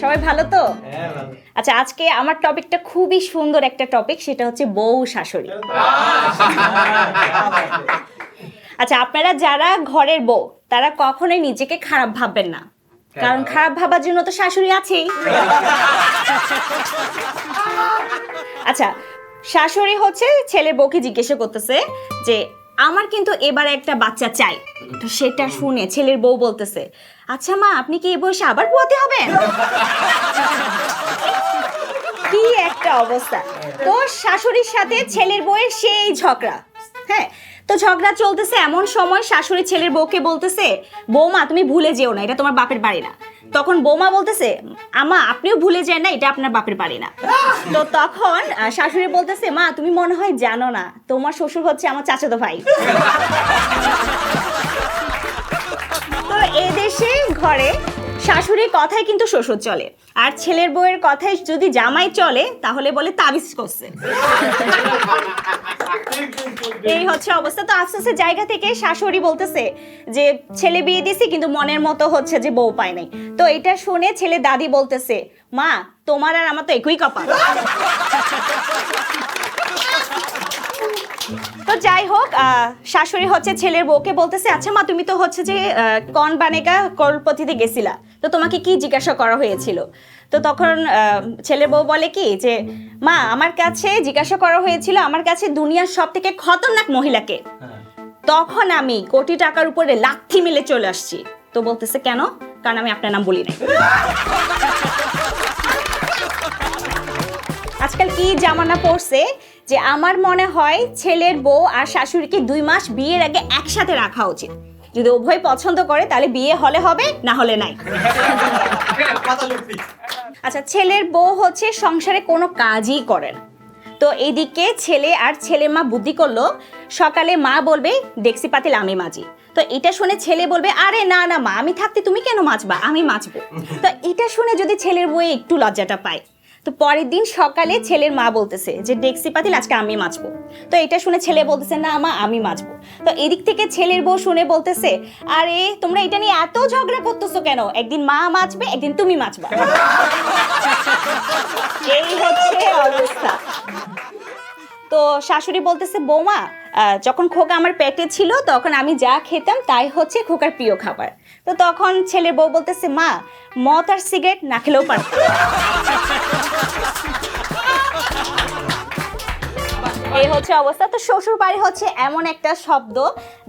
সবাই ভালো তো? আচ্ছা, আজকে আমার টপিকটা খুবই সুন্দর একটা টপিক, সেটা হচ্ছে বউ শাশুড়ি। আচ্ছা, আপনারা যারা ঘরের বউ তারা কখনোই নিজেকে খারাপ ভাববেন না, কারণ খারাপ ভাবার জন্য তো শাশুড়ি আছেই। আচ্ছা, শাশুড়ি হচ্ছে ছেলের বউকে জিজ্ঞাসা করতেছে যে আমার কিন্তু এবারে একটা বাচ্চা চাই। তো সেটা শুনে ছেলের বউ বলতেছে, আচ্ছা মা, আপনি কি এই বয়সে আবার পোয়াতে হবেন? কি একটা অবস্থা! তো শাশুড়ির সাথে ছেলের বউয়ের সেই ঝগড়া। হ্যাঁ, তো ঝগড়া চলতেছে, এমন সময় শাশুড়ি ছেলের বউকে বলতেছে, বৌমা তুমি ভুলে যেও না, এটা তোমার বাপের বাড়ি না। তখন বৌমা বলতেছে, আমা আপনিও ভুলে যায় না, এটা আপনার বাপের বাড়ি না। তো তখন শাশুড়ি বলতেছে, মা তুমি মনে হয় জানো না, তোমার শ্বশুর হচ্ছে আমার চাচাতো ভাই। তো এদেশে ঘরে শাশুড়ির কথাই কিন্তু শ্বশুর চলে, আর ছেলের বউয়ের কথাই যদি জামাই চলে তাহলে বলে তাবিজ করছে। এই হচ্ছে অবস্থা। তো আস্তে আস্তে জায়গা থেকে শাশুড়ি বলতেছে যে ছেলে বিয়ে দিছি কিন্তু মনের মতো হচ্ছে যে বউ পায় নাই। তো এটা শুনে ছেলে দাদি বলতেছে, মা তোমার আর আমার তো একই কপাল। তো যাই হোক, শাশুড়ি হচ্ছে ছেলের বউকে বলতেছে, আচ্ছা মা তুমি তো হচ্ছে যে কন বানেগা করোড়পতিতে গেছিলা, তো তোমাকে কি জিজ্ঞাসা করা হয়েছিল? তো তখন ছেলের বউ বলে কি যে মা আমার কাছে জিজ্ঞাসা করা হয়েছিল আমার কাছে দুনিয়ার সব থেকে খতরনাক মহিলাকে। তখন আমি কোটি টাকার উপরে লাথি মেলে চলে আসছি। তো বলতেছে কেন? কারণ আমি আপনার নাম বলি নাই। আজকাল কি জামানা পড়ছে যে আমার মনে হয় ছেলের বউ আর শাশুড়িকে 2 মাস বিয়ের আগে একসাথে রাখা উচিত। যদি উভয় পছন্দ করে তাহলে বিয়ে হলে হবে, না হলে নাই। আচ্ছা, ছেলের বউ হচ্ছে সংসারে কোনো কাজই করে না। তো এইদিকে ছেলে আর ছেলের মা বুদ্ধি করলো, সকালে মা বলবে ডেক্সি পাতিল আমি মাজি। তো এটা শুনে ছেলে বলবে, আরে না না মা, আমি থাকতে তুমি কেন মাজবা, আমি মাজবো। তো এটা শুনে যদি ছেলের বউ একটু লজ্জাটা পায়, তো পরের দিন সকালে ছেলের মা বলতেছে যে ডেক্সি পাতিল আজকে আমি মাজবো। তো এটা শুনে ছেলে বলতেছে, না মা আমি মাজবো। তো এদিক থেকে ছেলের বউ শুনে বলতেছে, আরে তোমরা এটা নিয়ে এত ঝগড়া করতেছো কেন, একদিন মা মাজবে একদিন তুমি মাজবা। এই হচ্ছে অবস্থা। তো শাশুড়ি বলতেছে, বৌমা যখন খোকা আমার পেটে ছিল তখন আমি যা খেতাম তাই হচ্ছে খোকার প্রিয় খাবার। তো তখন ছেলের বউ বলতেছে, মা মদ আর সিগারেট না খেলেও পারত। এই হচ্ছে অবস্থা। তো শ্বশুর বাড়ি হচ্ছে এমন একটা শব্দ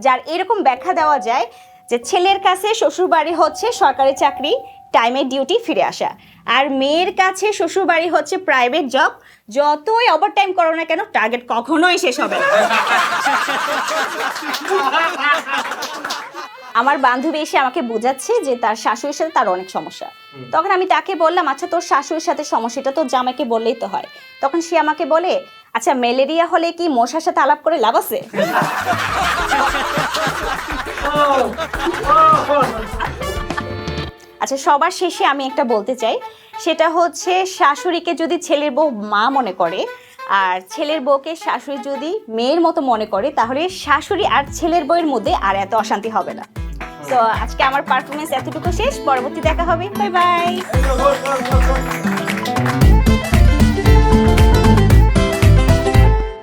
যার এরকম ব্যাখ্যা দেওয়া যায় যে ছেলের কাছে শ্বশুর বাড়ি হচ্ছে সরকারি চাকরি, টাইমের ডিউটি ফিরে আসা, আর মেয়ের কাছে শ্বশুর বাড়ি হচ্ছে প্রাইভেট জব, যতই ওভার টাইম করো না কেন টার্গেট কখনোই শেষ হবে না। আমার বান্ধবী এসে আমাকে বোঝাচ্ছে যে তার শাশুড়ির সাথে তার অনেক সমস্যা। তখন আমি তাকে বললাম, আচ্ছা তোর শাশুড়ির সাথে সমস্যাটা তোর জামাইকে বললেই তো হয়। তখন সে আমাকে বলে, আচ্ছা ম্যালেরিয়া হলে কি মশার সাথে আলাপ করে লাভ আছে? আচ্ছা, সবার শেষে আমি একটা বলতে চাই, সেটা হচ্ছে শাশুড়িকে যদি ছেলের বউ মা মনে করে আর ছেলের বউকে শাশুড়ি যদি মেয়ের মতো মনে করে, তাহলে শাশুড়ি আর ছেলের বউয়ের মধ্যে আর এত অশান্তি হবে না। তো আজকে আমার পারফরমেন্স এতটুকু শেষ, পরবর্তী দেখা হবে, বাই বাই।